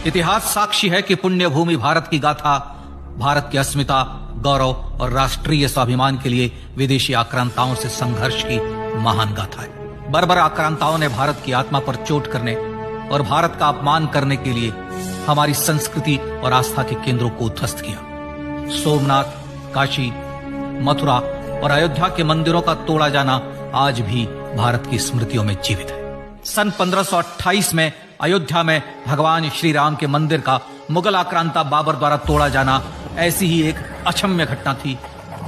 इतिहास साक्षी है कि पुण्य भूमि भारत की गाथा, भारत की अस्मिता, गौरव और राष्ट्रीय स्वाभिमान के लिए विदेशी आक्रांताओं से संघर्ष की महान गाथा है। बर्बर आक्रांताओं ने भारत की आत्मा पर चोट करने और भारत का अपमान करने के लिए हमारी संस्कृति और आस्था के केंद्रों को उद्ध्वस्त किया। सोमनाथ, काशी, मथुरा और अयोध्या के मंदिरों का तोड़ा जाना आज भी भारत की स्मृतियों में जीवित है। सन 1528 में अयोध्या में भगवान श्री राम के मंदिर का मुगल आक्रांता बाबर द्वारा तोड़ा जाना ऐसी ही एक अक्षम्य घटना थी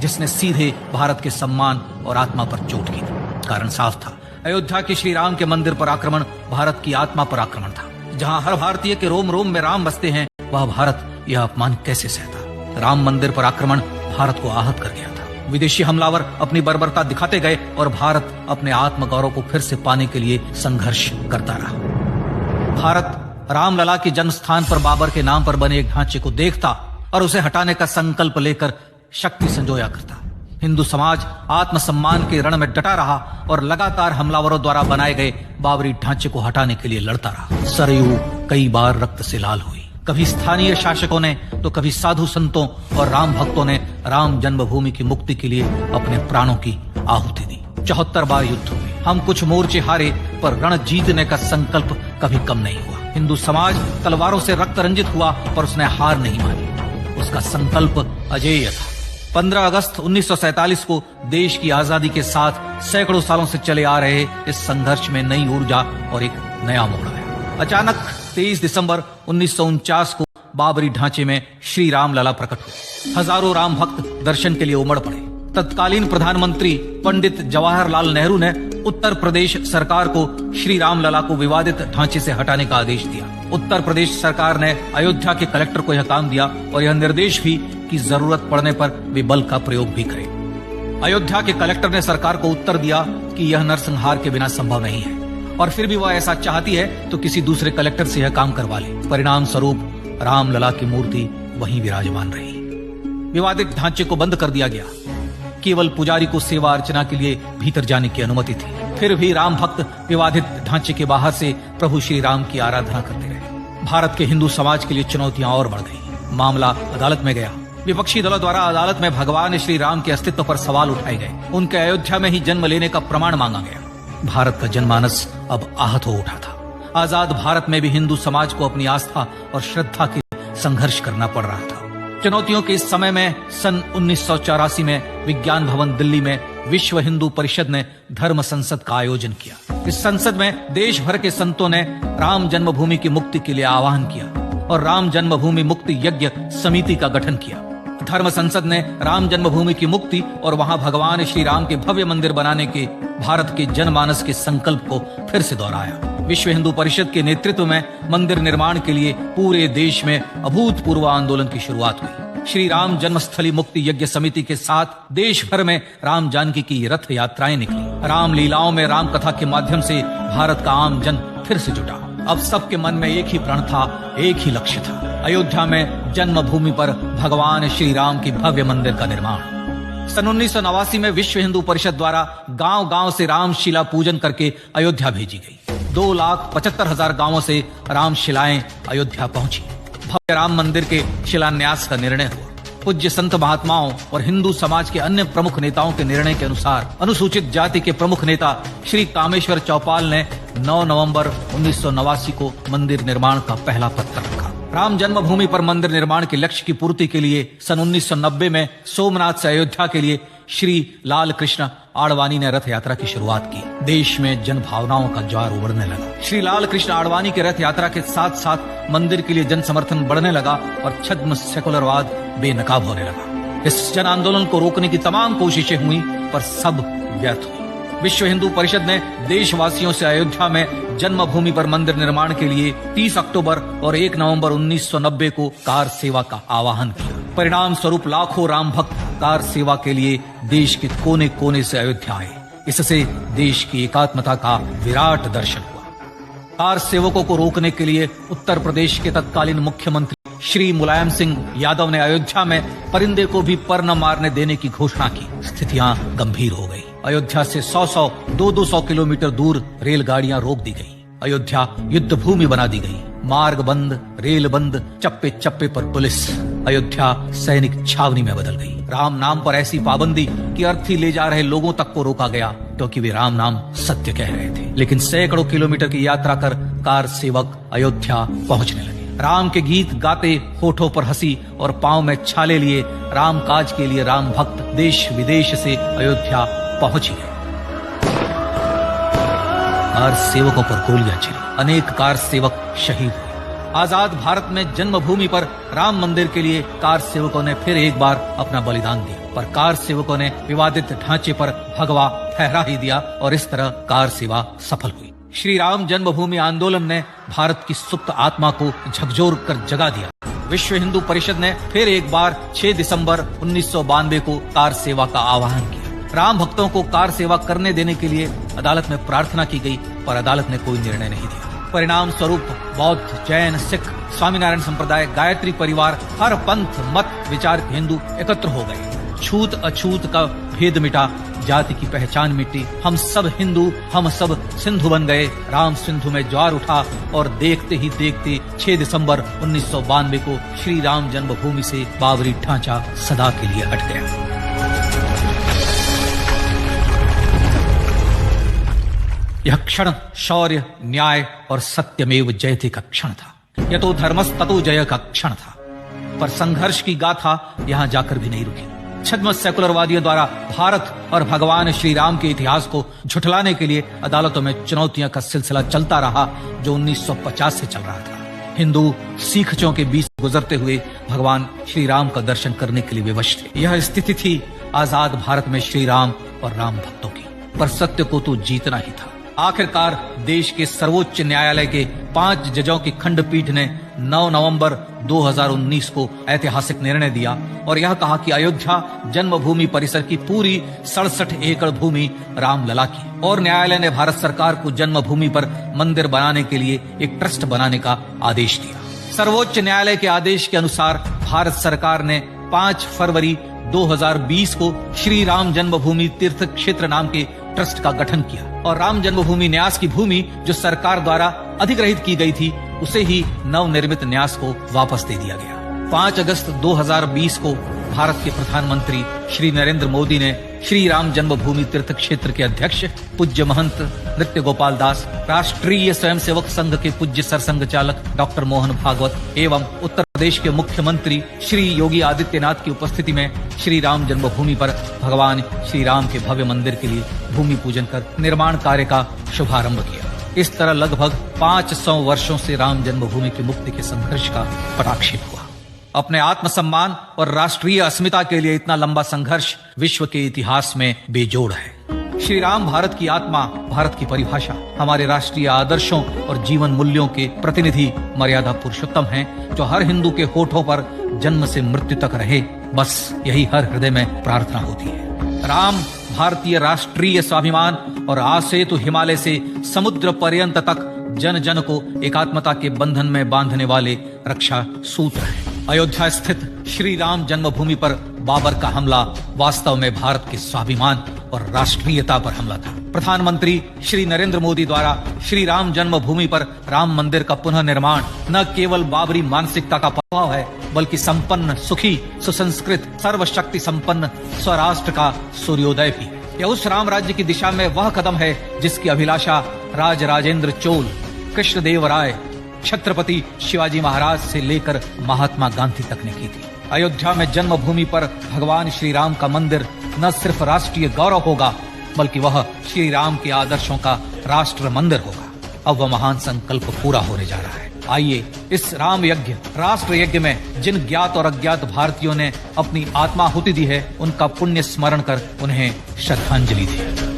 जिसने सीधे भारत के सम्मान और आत्मा पर चोट की थी। कारण साफ था, अयोध्या के श्री राम के मंदिर पर आक्रमण भारत की आत्मा पर आक्रमण था। जहां हर भारतीय के रोम रोम में राम बसते हैं, वह भारत यह अपमान कैसे सहता। राम मंदिर पर आक्रमण भारत को आहत कर गया था। विदेशी हमलावर अपनी बर्बरता दिखाते गए और भारत अपने आत्मगौरव को फिर से पाने के लिए संघर्ष करता रहा। भारत रामलला के जन्म स्थान पर बाबर के नाम पर बने एक ढांचे को देखता और उसे हटाने का संकल्प लेकर शक्ति संजोया करता। हिंदू समाज आत्मसम्मान के रण में डटा रहा और लगातार हमलावरों द्वारा बनाए गए बाबरी ढांचे को हटाने के लिए लड़ता रहा। सरयू कई बार रक्त से लाल हुई। कभी स्थानीय शासकों ने तो कभी साधु संतों और राम भक्तों ने राम जन्मभूमि की मुक्ति के लिए अपने प्राणों की आहुति दी। 74 बार युद्ध हुए। हम कुछ मोर्चे हारे, पर रण जीतने का संकल्प कभी कम नहीं हुआ। हिंदू समाज तलवारों से रक्त रंजित हुआ, पर उसने हार नहीं मानी। उसका संकल्प अजेय था। 15 अगस्त 1947 को देश की आजादी के साथ सैकड़ों सालों से चले आ रहे इस संघर्ष में नई ऊर्जा और एक नया मोड़ आया। अचानक 23 दिसंबर 1949 को बाबरी ढांचे में श्री राम लला प्रकट हुए। हजारों राम भक्त दर्शन के लिए उमड़ पड़े। तत्कालीन प्रधानमंत्री पंडित जवाहरलाल नेहरू ने उत्तर प्रदेश सरकार को श्री राम लला को विवादित ढांचे से हटाने का आदेश दिया। उत्तर प्रदेश सरकार ने अयोध्या के कलेक्टर को यह काम दिया और यह निर्देश भी कि जरूरत पड़ने पर वे बल का प्रयोग भी करें। अयोध्या के कलेक्टर ने सरकार को उत्तर दिया कि यह नरसंहार के बिना संभव नहीं है, और फिर भी वह ऐसा चाहती है तो किसी दूसरे कलेक्टर से यह काम करवा ले। परिणाम स्वरूप रामलला की मूर्ति वहीं विराजमान रही। विवादित ढांचे को बंद कर दिया गया। केवल पुजारी को सेवा अर्चना के लिए भीतर जाने की अनुमति थी। फिर भी राम भक्त विवादित ढांचे के बाहर से प्रभु श्री राम की आराधना करते रहे। भारत के हिंदू समाज के लिए चुनौतियां और बढ़ गई। मामला अदालत में गया। विपक्षी दलों द्वारा अदालत में भगवान श्री राम के अस्तित्व पर सवाल उठाए गए। उनके अयोध्या में ही जन्म लेने का प्रमाण मांगा गया। भारत का जनमानस अब आहत हो उठा था। आजाद भारत में भी हिंदू समाज को अपनी आस्था और श्रद्धा के संघर्ष करना पड़ रहा था। चुनौतियों के इस समय में सन 1984 में विज्ञान भवन दिल्ली में विश्व हिंदू परिषद ने धर्म संसद का आयोजन किया। इस संसद में देश भर के संतों ने राम जन्मभूमि की मुक्ति के लिए आह्वान किया और राम जन्मभूमि मुक्ति यज्ञ समिति का गठन किया। धर्म संसद ने राम जन्मभूमि की मुक्ति और वहां भगवान श्री राम के भव्य मंदिर बनाने के भारत के जनमानस के संकल्प को फिर से दोहराया। विश्व हिंदू परिषद के नेतृत्व में मंदिर निर्माण के लिए पूरे देश में अभूतपूर्व आंदोलन की शुरुआत हुई। श्री राम जन्मस्थली मुक्ति यज्ञ समिति के साथ देश भर में राम जानकी की रथ यात्राएं निकली। राम लीलाओं में राम कथा के माध्यम से भारत का आम जन फिर से जुटा। अब सबके मन में एक ही प्रण था, एक ही लक्ष्य था, अयोध्या में जन्मभूमि पर भगवान श्री राम की भव्य मंदिर का निर्माण। सन 1989 में विश्व हिंदू परिषद द्वारा गांव गांव से रामशिला पूजन करके अयोध्या भेजी गई। 2,75,000 गांवों से रामशिलाएं अयोध्या पहुंची। भव्य राम मंदिर के शिलान्यास का निर्णय हुआ। पूज्य संत महात्माओं और हिंदू समाज के अन्य प्रमुख नेताओं के निर्णय के अनुसार अनुसूचित जाति के प्रमुख नेता श्री कामेश्वर चौपाल ने 9 नवंबर 1989 को मंदिर निर्माण का पहला पत्थर रखा। राम जन्मभूमि पर मंदिर निर्माण के लक्ष्य की पूर्ति के लिए सन 1990 में सोमनाथ से अयोध्या के लिए श्री लाल कृष्ण आडवाणी ने रथ यात्रा की शुरुआत की। देश में जन भावनाओं का ज्वार उमड़ने लगा। श्री लाल कृष्ण आडवाणी के रथ यात्रा के साथ साथ मंदिर के लिए जन समर्थन बढ़ने लगा और छद्म सेकुलरवाद बेनकाब होने लगा। इस जन आंदोलन को रोकने की तमाम कोशिशें हुई, पर सब व्यर्थ हुई। विश्व हिंदू परिषद ने देशवासियों से अयोध्या में जन्मभूमि पर मंदिर निर्माण के लिए 30 अक्टूबर और 1 नवंबर 1990 को कार सेवा का आह्वान किया। परिणाम स्वरूप लाखों राम भक्त कार सेवा के लिए देश के कोने कोने से अयोध्या आए। इससे देश की एकात्मता का विराट दर्शन हुआ। कार सेवकों को रोकने के लिए उत्तर प्रदेश के तत्कालीन मुख्यमंत्री श्री मुलायम सिंह यादव ने अयोध्या में परिंदे को भी पर न मारने देने की घोषणा की। स्थितियां गंभीर हो गई। अयोध्या से 100-200 किलोमीटर दूर रेलगाड़ियां रोक दी गई। अयोध्या युद्ध भूमि बना दी गई। मार्ग बंद, रेल बंद, चप्पे चप्पे पर पुलिस। अयोध्या सैनिक छावनी में बदल गई। राम नाम पर ऐसी पाबंदी कि अर्थी ले जा रहे लोगों तक को रोका गया, क्योंकि वे राम नाम सत्य कह रहे थे। लेकिन सैकड़ों किलोमीटर की यात्रा कर कार सेवक अयोध्या पहुंचने लगे। राम के गीत गाते, होठों पर हंसी और पांव में छाले लिए राम काज के लिए राम भक्त देश विदेश से अयोध्या पहुंच गए। कार सेवकों पर गोलियां चली, अनेक कार सेवक शहीद हुए। आजाद भारत में जन्मभूमि पर राम मंदिर के लिए कार सेवकों ने फिर एक बार अपना बलिदान दिया, पर कार सेवकों ने विवादित ढांचे पर भगवा फहरा ही दिया और इस तरह कार सेवा सफल हुई। श्री राम जन्मभूमि आंदोलन ने भारत की सुप्त आत्मा को झकझोर कर जगा दिया। विश्व हिंदू परिषद ने फिर एक बार 6 दिसंबर 1992 को कार सेवा का आह्वान किया। राम भक्तों को कार सेवा करने देने के लिए अदालत में प्रार्थना की गई, पर अदालत ने कोई निर्णय नहीं दिया। परिणाम स्वरूप बौद्ध, जैन, सिख, स्वामीनारायण संप्रदाय, गायत्री परिवार, हर पंथ मत विचार के हिंदू एकत्र हो गए। छूत अछूत का भेद मिटा, जाति की पहचान मिटी, हम सब हिंदू, हम सब सिंधु बन गए। राम सिंधु में ज्वार उठा और देखते ही देखते 6 दिसंबर 1992 को श्री राम जन्मभूमि से बाबरी ढांचा सदा के लिए हट गया। यह क्षण शौर्य, न्याय और सत्यमेव जयते का क्षण था। यह तो धर्मस्ततो जय का क्षण था, पर संघर्ष की गाथा यहां जाकर भी नहीं रुकी। छद्म सेकुलरवादियों द्वारा भारत और भगवान श्री राम के इतिहास को झुठलाने के लिए अदालतों में चुनौतियों का सिलसिला चलता रहा, जो 1950 से चल रहा था। हिंदू सीखचों के बीच गुजरते हुए भगवान श्री राम का दर्शन करने के लिए विवश थे। यह स्थिति थी आजाद भारत में श्री राम और राम भक्तों की, पर सत्य को तो जीतना ही था। आखिरकार देश के सर्वोच्च न्यायालय के 5 जजों की खंडपीठ ने 9 नवंबर 2019 को ऐतिहासिक निर्णय दिया और यह कहा कि अयोध्या जन्मभूमि परिसर की पूरी 67 एकड़ भूमि रामलला की, और न्यायालय ने भारत सरकार को जन्मभूमि पर मंदिर बनाने के लिए एक ट्रस्ट बनाने का आदेश दिया। सर्वोच्च न्यायालय के आदेश के अनुसार भारत सरकार ने 5 फरवरी 2020 को श्री राम जन्मभूमि तीर्थ क्षेत्र नाम के ट्रस्ट का गठन किया और राम जन्मभूमि न्यास की भूमि जो सरकार द्वारा अधिग्रहित की गई थी, उसे ही नवनिर्मित न्यास को वापस दे दिया गया। 5 अगस्त 2020 को भारत के प्रधानमंत्री श्री नरेंद्र मोदी ने श्री राम जन्मभूमि तीर्थ क्षेत्र के अध्यक्ष पूज्य महंत नृत्य गोपाल दास, राष्ट्रीय स्वयंसेवक संघ के पूज्य सरसंघ चालक डॉक्टर मोहन भागवत एवं उत्तर प्रदेश के मुख्यमंत्री श्री योगी आदित्यनाथ की उपस्थिति में श्री राम जन्मभूमि पर भगवान श्री राम के भव्य मंदिर के लिए भूमि पूजन कर निर्माण कार्य का शुभारंभ किया। इस तरह लगभग 500 वर्षों से राम जन्मभूमि की मुक्ति के संघर्ष का पटाक्षेप हुआ। अपने आत्मसम्मान और राष्ट्रीय अस्मिता के लिए इतना लंबा संघर्ष विश्व के इतिहास में बेजोड़ है। श्री राम भारत की आत्मा, भारत की परिभाषा, हमारे राष्ट्रीय आदर्शों और जीवन मूल्यों के प्रतिनिधि मर्यादा पुरुषोत्तम हैं, जो हर हिंदू के होठों पर जन्म से मृत्यु तक रहे। बस यही हर हृदय में प्रार्थना होती है। राम भारतीय राष्ट्रीय स्वाभिमान और आसेतु हिमालय से समुद्र पर्यंत तक जन जन को एकात्मता के बंधन में बांधने वाले रक्षा सूत्र है। अयोध्या स्थित श्री राम जन्मभूमि पर बाबर का हमला वास्तव में भारत के स्वाभिमान और राष्ट्रीयता पर हमला था। प्रधानमंत्री श्री नरेंद्र मोदी द्वारा श्री राम जन्मभूमि पर राम मंदिर का पुनः निर्माण न केवल बाबरी मानसिकता का प्रभाव है, बल्कि संपन्न, सुखी, सुसंस्कृत, सर्वशक्ति संपन्न स्वराष्ट्र का सूर्योदय भी। यह उस राम राज्य की दिशा में वह कदम है जिसकी अभिलाषा राज राजेंद्र चोल, कृष्णदेव राय, छत्रपति शिवाजी महाराज से लेकर महात्मा गांधी तक ने की थी। अयोध्या में जन्मभूमि पर भगवान श्री राम का मंदिर न सिर्फ राष्ट्रीय गौरव होगा, बल्कि वह श्री राम के आदर्शों का राष्ट्र मंदिर होगा। अब वह महान संकल्प पूरा होने जा रहा है। आइए इस राम यज्ञ, राष्ट्र यज्ञ में जिन ज्ञात और अज्ञात भारतीयों ने अपनी आत्माहुति दी है, उनका पुण्य स्मरण कर उन्हें श्रद्धांजलि दें।